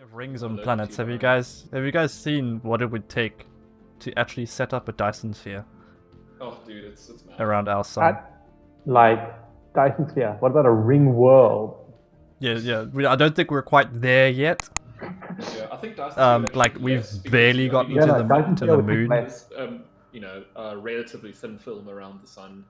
Of rings on planets. Have you guys seen what it would take to actually set up a Dyson sphere Oh, dude, it's mad. around our sun? Like Dyson sphere. What about a ring world? Yeah. I don't think we're quite there yet. Yeah, I think Dyson like we've barely gotten to the moon. Relatively thin film around the sun.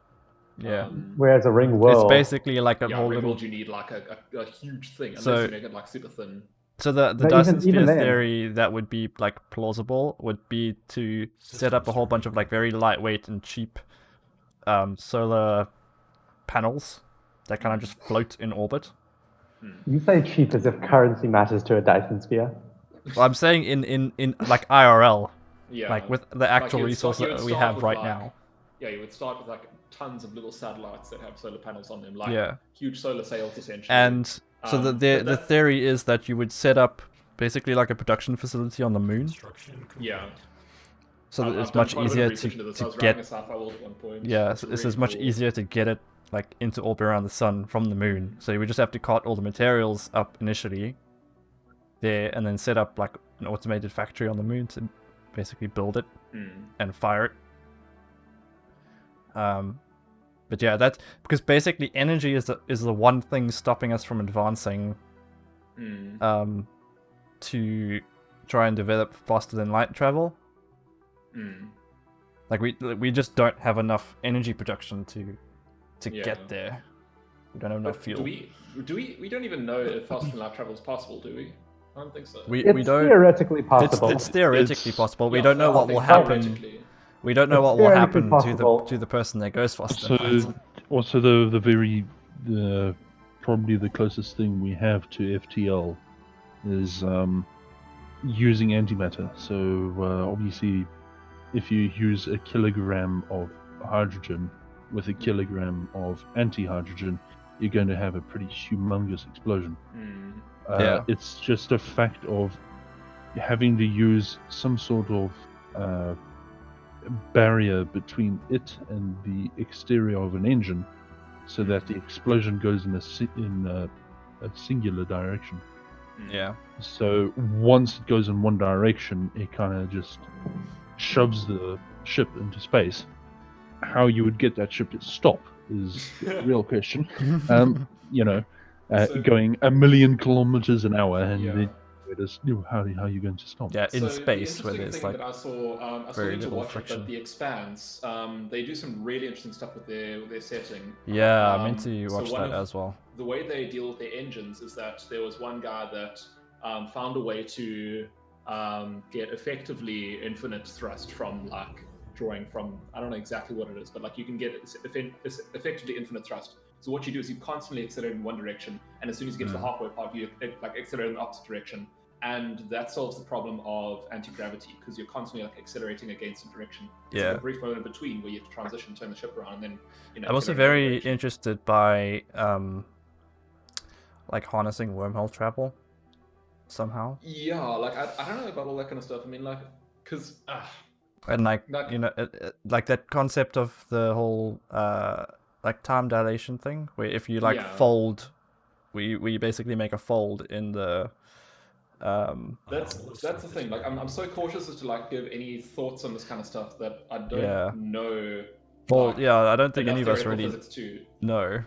Yeah. Whereas a ring world, it's basically like a whole ring little. world, you need like a huge thing, unless you make it like super thin. So the Dyson sphere theory that would be like plausible would be to set up a whole bunch of like very lightweight and cheap solar panels that kind of just float in orbit. You say cheap as if currency matters to a Dyson sphere. Well, I'm saying in like IRL, Yeah, like with the actual resources that we have right now. Yeah, you would start with like tons of little satellites that have solar panels on them, like huge solar sails essentially. And so the theory is that you would set up basically like a production facility on the moon. Yeah. So that it's much easier to get. Yeah, so it's much easier to get it like into orbit around the sun from the moon. So you would just have to cart all the materials up initially there, and then set up like an automated factory on the moon to basically build it and fire it. But yeah, that's because basically energy is the one thing stopping us from advancing to try and develop faster than light travel. Like we just don't have enough energy production to get there. We don't have enough fuel. We don't even know if faster than light travel is possible, do we? I don't think so. We don't. Theoretically possible. It's theoretically possible. We don't know what will happen. We don't know what will happen to the person that goes faster. Also, probably the closest thing we have to FTL is using antimatter. So obviously, if you use a kilogram of hydrogen with a kilogram of anti-hydrogen, you're going to have a pretty humongous explosion. It's just a fact of having to use some sort of barrier between it and the exterior of an engine, so that the explosion goes in a singular direction. Yeah. So once it goes in one direction, it kind of just shoves the ship into space. How you would get that ship to stop is the real question. Going 1,000,000 kilometers an hour, and then how are you going to stop? Yeah, in space where there's like I saw very to little watch friction. It, but The Expanse, they do some really interesting stuff with their setting. Yeah, I meant to watch that as well. The way they deal with their engines is that there was one guy that found a way to get effectively infinite thrust from like drawing from, I don't know exactly what it is, but like you can get effectively infinite thrust. So what you do is you constantly accelerate in one direction, and as soon as you get to the halfway part, you like accelerate in the opposite direction, and that solves the problem of anti-gravity because you're constantly like accelerating against a direction. Yeah. It's a brief moment in between where you have to transition, turn the ship around, and then I'm also very interested by like harnessing wormhole travel somehow. Yeah, like I don't know about all that kind of stuff. I mean, like, because and like like that concept of the whole like time dilation thing, where if you like fold, we basically make a fold in the that's the thing. Like I'm so cautious as to like give any thoughts on this kind of stuff that I don't know. Well, like, I don't think any of us really know.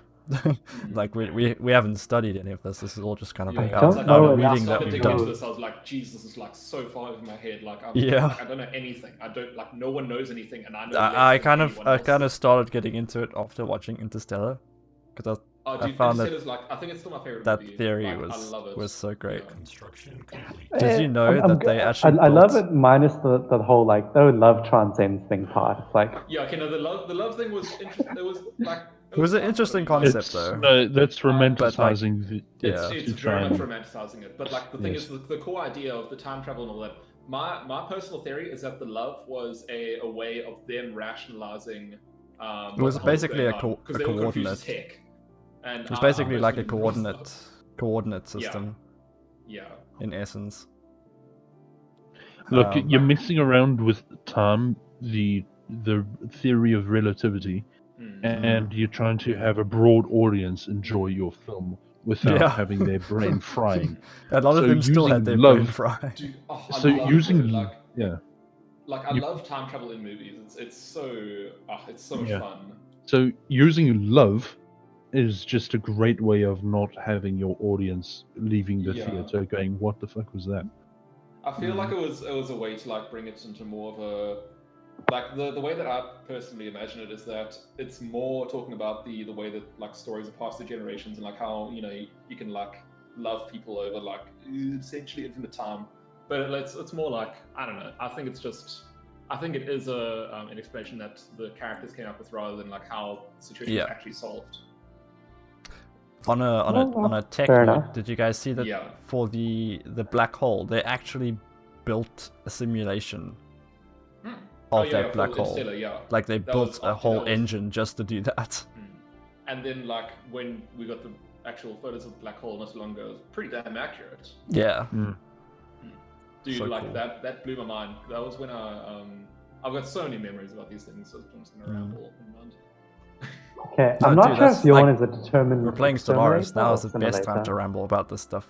Like we haven't studied any of this. This is all just kind of like out of reading that we've done. I was like, Jesus, this is like so far over my head. Like I don't know anything. I don't like no one knows anything, and I know. I kind of started getting into it after watching Interstellar, because I found that like, I think it's still my favorite. That movie. theory like, was so great. Yeah. Did you know that they actually? I love it minus the whole like love transcends thing part. It's like the love thing was interesting. It was like. It was an interesting concept, though. No, that's romanticizing. It's very much romanticizing it. But like the thing is, the core idea of the time travel and all that. My personal theory is that the love was a way of them rationalizing. It was basically a coordinate. And it was basically like a coordinate system. Yeah. In essence. Look, you're messing around with time, the theory of relativity. And you're trying to have a broad audience enjoy your film without having their brain frying. A lot of So them still had their using brain love- fried. Dude, oh, I So love using it, like yeah. like I You- love time travel in movies. It's so much Yeah. fun. So using love is just a great way of not having your audience leaving the Yeah. theater going, "What the fuck was that?" I feel like it was a way to like bring it into more of a like the way that I personally imagine it is that it's more talking about the way that like stories are passed through generations and like how you can like love people over like essentially infinite time. But it's more like I don't know. I think it is an explanation that the characters came up with rather than like how the situation was actually solved. On a tech fair note, enough. did you guys see that Yeah. for the black hole, they actually built a simulation of that black hole? Interstellar, yeah. Like they That built was a after whole that was- engine just to do that. And then like when we got the actual photos of the black hole not so long ago, it was pretty damn accurate. Yeah. Dude, So like cool. that blew my mind. That was when I've got so many memories about these things, so I'm just gonna ramble and rant. Okay, No, I'm not dude, sure that's if Yawn like- is a determined. We're playing Stellaris. exterminator Now or is the best time to simulator. ramble about this stuff.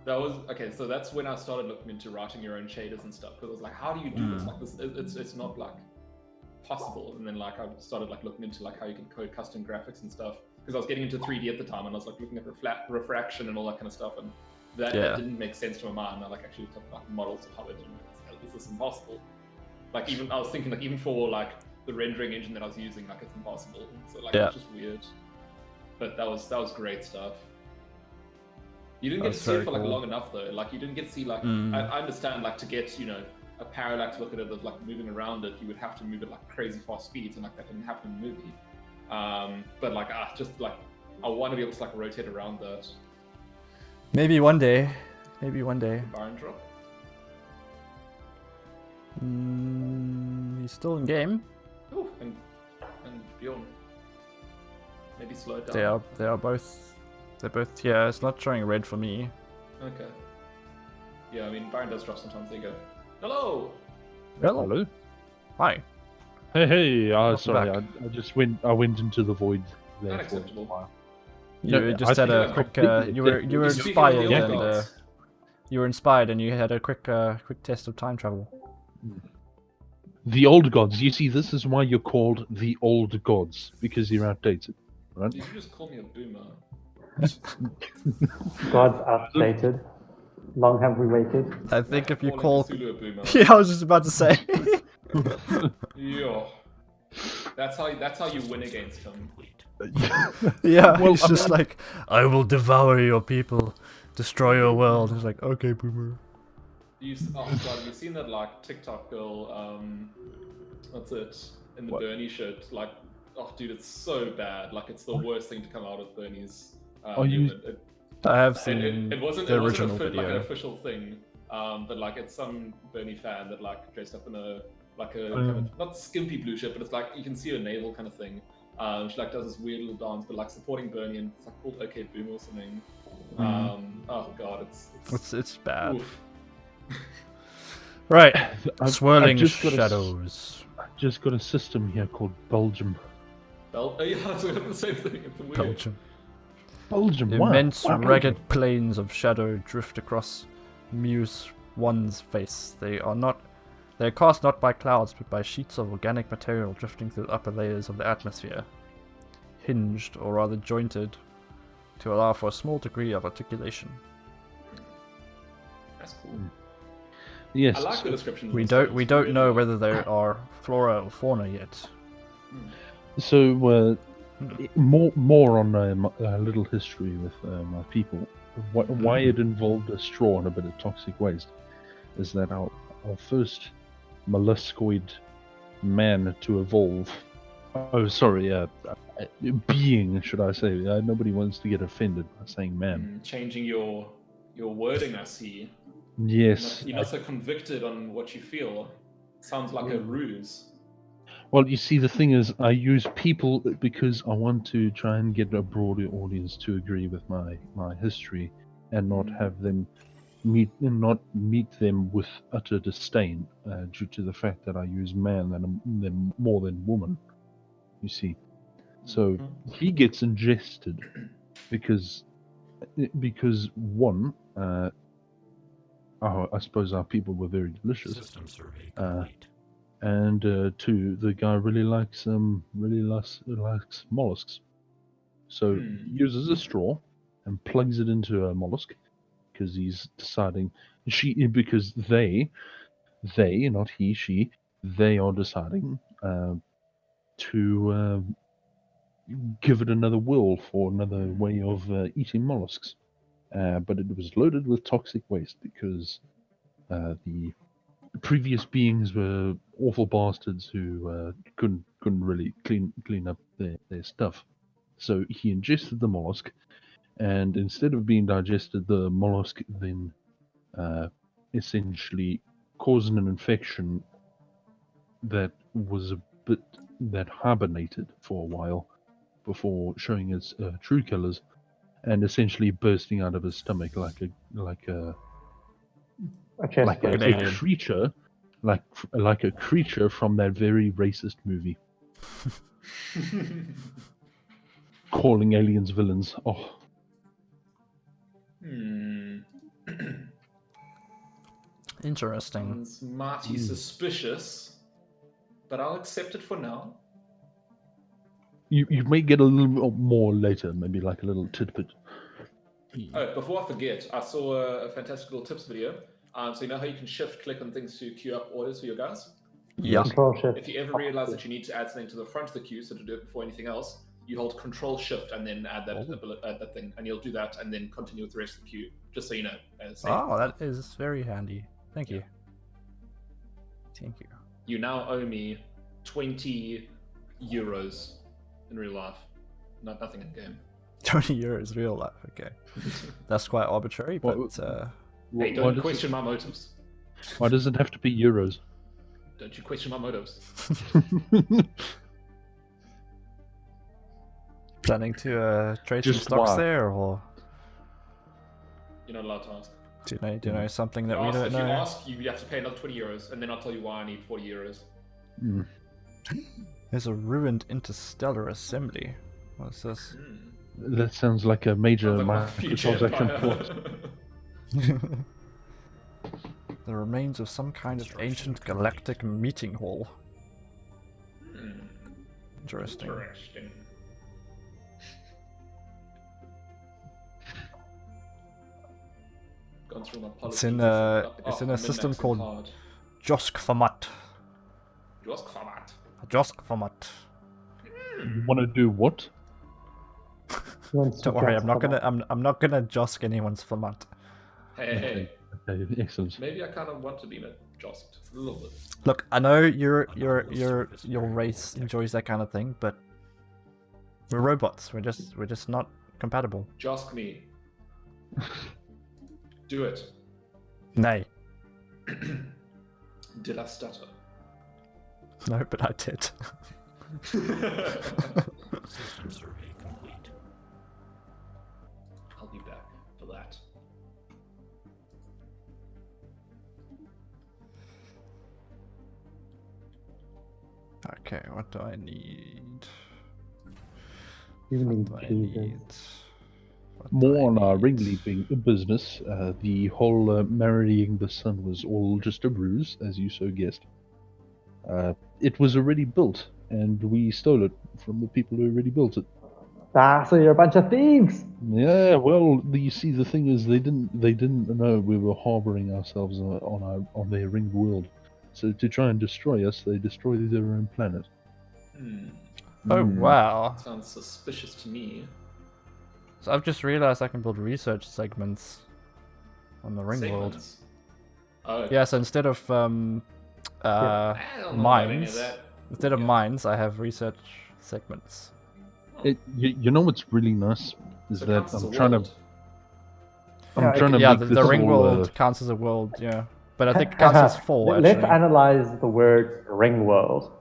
That was okay. So that's when I started looking into writing your own shaders and stuff. Because I was like, how do you do this? Like this, it's not like possible. And then like I started like looking into like how you can code custom graphics and stuff. Because I was getting into 3D at the time, and I was like looking at refraction and all that kind of stuff, and that didn't make sense to my mind. I like actually looked up like models of how it. This is impossible. Like even I was thinking like even for like the rendering engine that I was using, like it's impossible. So like it's just weird. But that was great stuff. You didn't get to That's see it very for like cool. long enough though. Like you didn't get to see like I understand like to get a parallax look at it of like moving around it, you would have to move at like crazy fast speeds, and like that didn't happen in the movie. But like just like I want to be able to like rotate around that. Maybe one day. Maybe one day. Baron drop. He's still in game. Oh, and Bjorn. Maybe slow it down. They are both. They're both. Yeah, it's not showing red for me. Okay. Yeah, I mean Baron does drop sometimes. There you go. Hello. Hello. Hi. Hey. Sorry, back. I just went. I went into the void there for a Unacceptable. while. You No, just I had think a I quick. completely You were did. you were Speaking of the inspired old and gods, you were inspired and you had a quick test of time travel. The old gods. You see, this is why you're called the old gods, because you're outdated, right? Did you just call me a boomer? God's outdated. Long have we waited. I think if you Calling call. Cthulhu a boomer. Yeah, I was just about to say. Yeah. That's how you win against him. Yeah, Well, he's just like, I will devour your people, destroy your world. He's like, okay, boomer. Oh god, have you seen that like TikTok girl? What's it in the What? Bernie shirt? Like, oh dude, it's so bad. Like, it's the worst thing to come out of Bernie's. Are you- movement. I have It seen wasn't the it wasn't original like an video. official thing, but like it's some Bernie fan that like dressed up in a kind of, not skimpy blue shirt, but it's like you can see her navel kind of thing. She like does this weird little dance, but like supporting Bernie, and it's like called OK Boom or something. Oh god, It's bad. oof. Right, I've swirling just got shadows. I've just got a system here called Belgium. Oh yeah, it's the same thing. It's weird. Belgium. Belgium. Wow. Immense Wow. ragged plains of shadow drift across Muse 1's face. They are cast not by clouds, but by sheets of organic material drifting through the upper layers of the atmosphere, hinged, or rather jointed, to allow for a small degree of articulation. That's cool. Yes. I like the description. of We this don't thing. we It's don't really- know whether there are flora or fauna yet. So more on a little history with my people. Why it involved a straw and a bit of toxic waste is that our first molluscoid man to evolve. Oh, sorry, being, should I say? Nobody wants to get offended by saying man. Changing your wording, I see. Yes. You're not so convicted on what you feel. Sounds like a ruse. Well, you see, the thing is, I use people because I want to try and get a broader audience to agree with my history, and not have them meet them with utter disdain due to the fact that I use man than more than woman. You see, so he gets ingested because Because one, I suppose our people were very delicious. System survey complete. And two, the guy really likes mollusks. So he uses a straw and plugs it into a mollusk because he's deciding because they, not he, she, they are deciding to give it another whirl for another way of eating mollusks. But it was loaded with toxic waste because the previous beings were awful bastards who couldn't really clean up their stuff. So he ingested the mollusk, and instead of being digested, the mollusk then essentially caused an infection that hibernated for a while before showing its true colors, and essentially bursting out of his stomach like a creature, like a creature from that very racist movie. Calling aliens villains. Oh. Interesting. It's mighty suspicious, but I'll accept it for now. You may get a little bit more later, maybe like a little tidbit. Oh, before I forget, I saw a fantastic little tips video. So you know how you can shift-click on things to queue up orders for your guys? Yeah. Control-Shift. If you ever realize that you need to add something to the front of the queue, so to do it before anything else, you hold Control-Shift and then add that thing, and you'll do that and then continue with the rest of the queue, just so you know. Oh, that is very handy. Thank you. Thank you. You now owe me 20 euros in real life. Nothing in game. 20 euros real life, okay. That's quite arbitrary, but... hey, don't question my motives. Why does it have to be euros? Don't you question my motives. Planning to trade some Just stocks why? there, or... You're not allowed to ask. Do you know something that we don't know? If you ask, you have to pay another 20 euros, and then I'll tell you why I need 40 euros. There's a ruined interstellar assembly. What's this? That sounds like a major Sounds like my future microtransaction empire. plot. The remains of some kind of ancient galactic meeting hall. Interesting. Interesting. Gone through my It's in a system called Joskformat. Joskformat. Joskformat. You want to do what? Don't worry, I'm not gonna josk anyone's format. Hey. Okay, excellent. Maybe I kind of want to be josked a little bit. Look, I know your race enjoys that kind of thing, but we're robots. We're just not compatible. Josk me. Do it. Nay. Did I stutter? No, but I did. System survey complete. I'll be back for that. Okay, what do I need? You need What do I cheeses. need? More on our ringleaping business. The whole marrying the sun was all just a ruse, as you so guessed. It was already built, and we stole it from the people who already built it. Ah, so you're a bunch of thieves! Yeah, well, you see, the thing is, they didn't know we were harboring ourselves on their ringed world. So to try and destroy us, they destroyed their own planet. Oh wow! Sounds suspicious to me. So I've just realized I can build research segments on the ring world. Segments. Oh, Yeah, so instead of I don't know about any of mines, that. instead of mines, I have research segments. You know what's really nice is So it that counts as a I'm trying world. to Yeah, make the this ring all, world counts as a world, yeah. But I think it counts as 4, Let's actually. analyze the word ring world.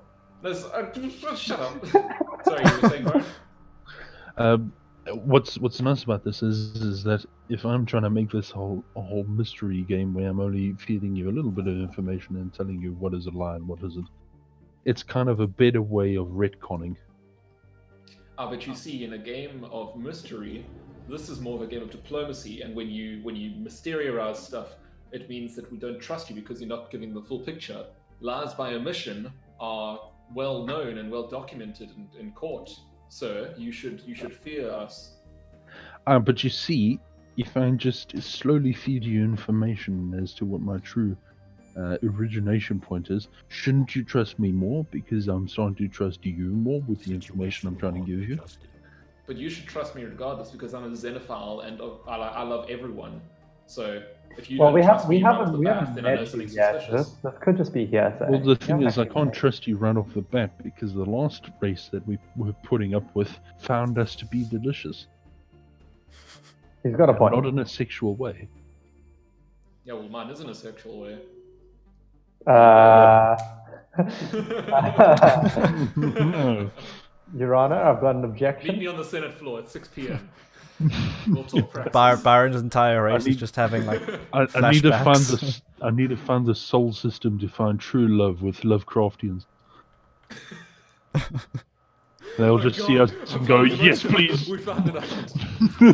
Shut up. Sorry, you were saying, Brian? What's nice about this is that if I'm trying to make this a whole mystery game where I'm only feeding you a little bit of information and telling you what is a lie and what isn't, it's kind of a better way of retconning. But you see, in a game of mystery, this is more of a game of diplomacy. And when you mysteriorize stuff, it means that we don't trust you because you're not giving the full picture. Lies by omission are well known and well documented in court, sir. You should fear us. But you see, if I just slowly feed you information as to what my true origination point is, shouldn't you trust me more? Because I'm starting to trust you more with the information I'm trying to give you. But you should trust me regardless, because I'm a xenophile and I love everyone. So if you don't trust me right off the bat, then I know something's suspicious. This could just be hearsay. Well, the thing is, I can't trust you right off the bat because the last race that we were putting up with found us to be delicious. He's got a point. Not in a sexual way. Yeah, well, mine isn't a sexual way. No. Your Honor, I've got an objection. Meet me on the Senate floor at 6 p.m. We'll talk practice. Byron's entire race is just having like I need to fund flashbacks. this. I need to fund the soul system to find true love with Lovecraftians. They'll just see us and go, yes, please. We found it out.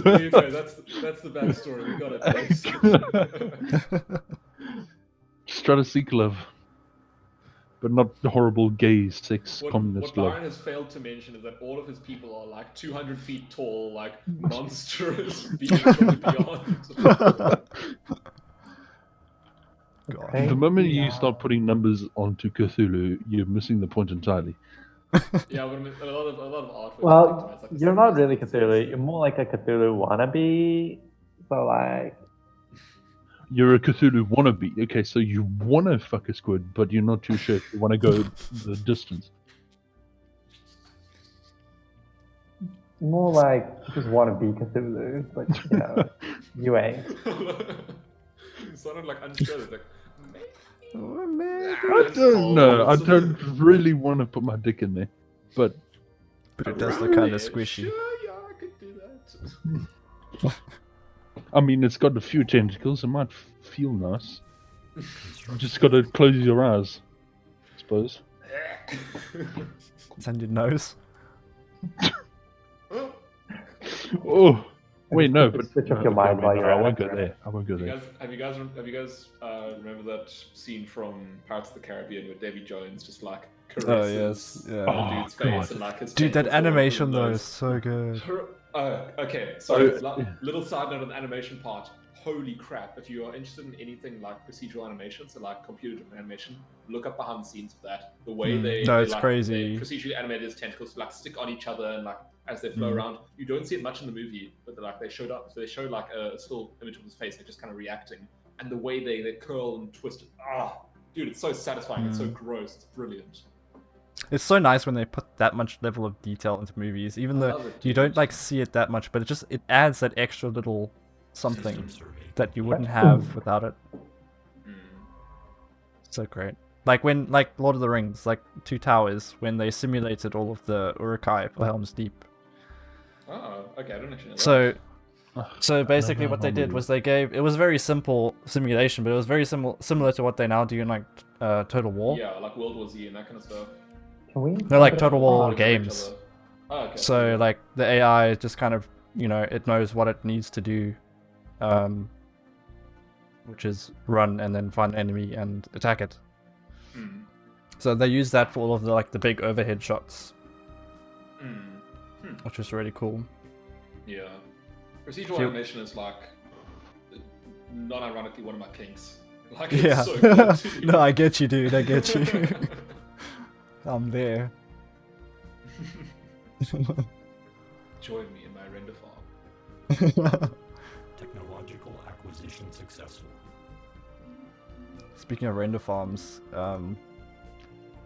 There you go. That's the backstory. We got it. Just try to seek love, but not the horrible gay sex What communist Byron love. has failed to mention is that all of his people are like 200 feet tall, like monstrous beings from the beyond. Okay. The moment you start putting numbers onto Cthulhu, you're missing the point entirely. Yeah, but a lot of artwork. Well, you're not really Cthulhu. You're more like a Cthulhu wannabe. So like, You're a Cthulhu wannabe. Okay, so you want to fuck a squid, but you're not too sure if you want to go the distance. more like just wannabe Cthulhu. But you know, you ain't. You sounded like unsure. Like, I don't know. I don't really want to put my dick in there, but it does look kind of squishy. Sure, yeah, I could do that. I mean, it's got a few tentacles. It might feel nice. You just got to close your eyes, I suppose. It's on your nose. Oh, wait, no, but Switch off your mind while you're I at won't it. go there. I won't go there. Have you guys remember that scene from Pirates of the Caribbean where Davy Jones just like caresses Oh yes, yeah. the Oh, dude's face God. and like his Dude, that tentacles go animation under the though nose? is so good. Okay, so little side note on the animation part. Holy crap! If you are interested in anything like procedural animation, so like computer-driven animation, look up behind the scenes of that. The way they No, they, it's like, crazy. they procedurally animated his tentacles like stick on each other and like as they flow around. You don't see it much in the movie, but they showed up. So they show like a still image of his face, like just kind of reacting, and the way they curl and twist. Dude, it's so satisfying. It's so gross. It's brilliant. It's so nice when they put that much level of detail into movies, even though love it, you dude. don't like see it that much, but it adds that extra little something System survey. that you wouldn't have without it. Mm. So great. Like when Lord of the Rings, like Two Towers, when they simulated all of the Uruk-hai for Helm's Deep. Oh, okay. I don't actually know that. So basically what they did was it was a very simple simulation, but it was very similar to what they now do in like Total War. Yeah, like World War Z and that kind of stuff. Can we? They're like Total War Fighting with each games. other. Oh, okay. So like the AI just kind of, it knows what it needs to do, which is run and then find an enemy and attack it. Mm. So they use that for all of the big overhead shots, Mm. which is really cool. Yeah. Procedural animation is like, not ironically, one of my kinks. Like, it's Yeah. so good too. No, I get you, dude. I get you. I'm there. Join me in my render farm. Technological acquisition successful. Speaking of render farms,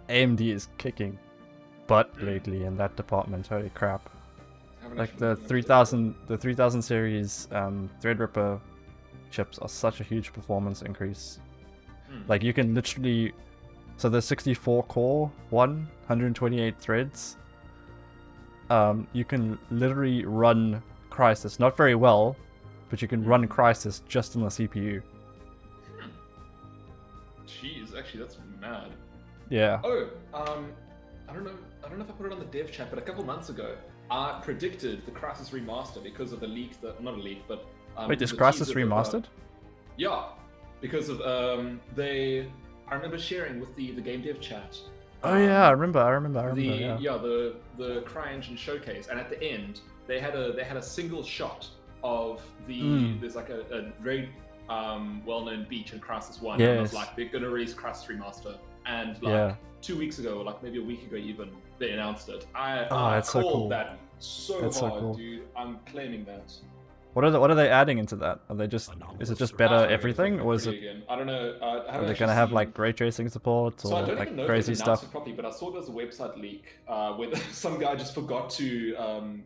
AMD is kicking butt lately in that department. Holy crap! Like the 3000 series Threadripper chips are such a huge performance increase. Like you can literally, so the 64 core one, 128 threads. You can literally run Crysis, not very well, but you can run Crysis just on the CPU. Jeez, actually, that's mad. Yeah. Oh, I don't know if I put it on the dev chat, but a couple months ago, I predicted the Crisis Remaster because of a leak that, not a leak, but Wait, is the Crisis teaser that, remastered? yeah, because of I remember sharing with the game dev chat. Oh yeah, I remember. Yeah. The CryEngine showcase, and at the end they had a single shot of there's like a very well-known beach in Crisis 1. And it was like, they're gonna release Crisis Remaster, and like 2 weeks ago, or like maybe a week ago even, they announced it. I that's so called cool. that so That's hard, so cool. dude. I'm claiming that. What are they adding into that? Are they just is it just better everything, or is it? Again. I don't know. Are they gonna have like ray tracing support So I or don't like even know crazy if they announced stuff? it properly, but I saw there was a website leak where some guy just forgot to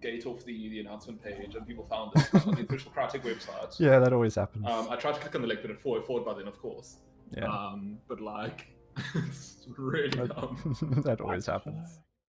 gate off the announcement page, and people found it on the official Crytek website. Yeah, that always happens. I tried to click on the link, but it forwarded by then, of course. Yeah. But like, it's really dumb. That always happens.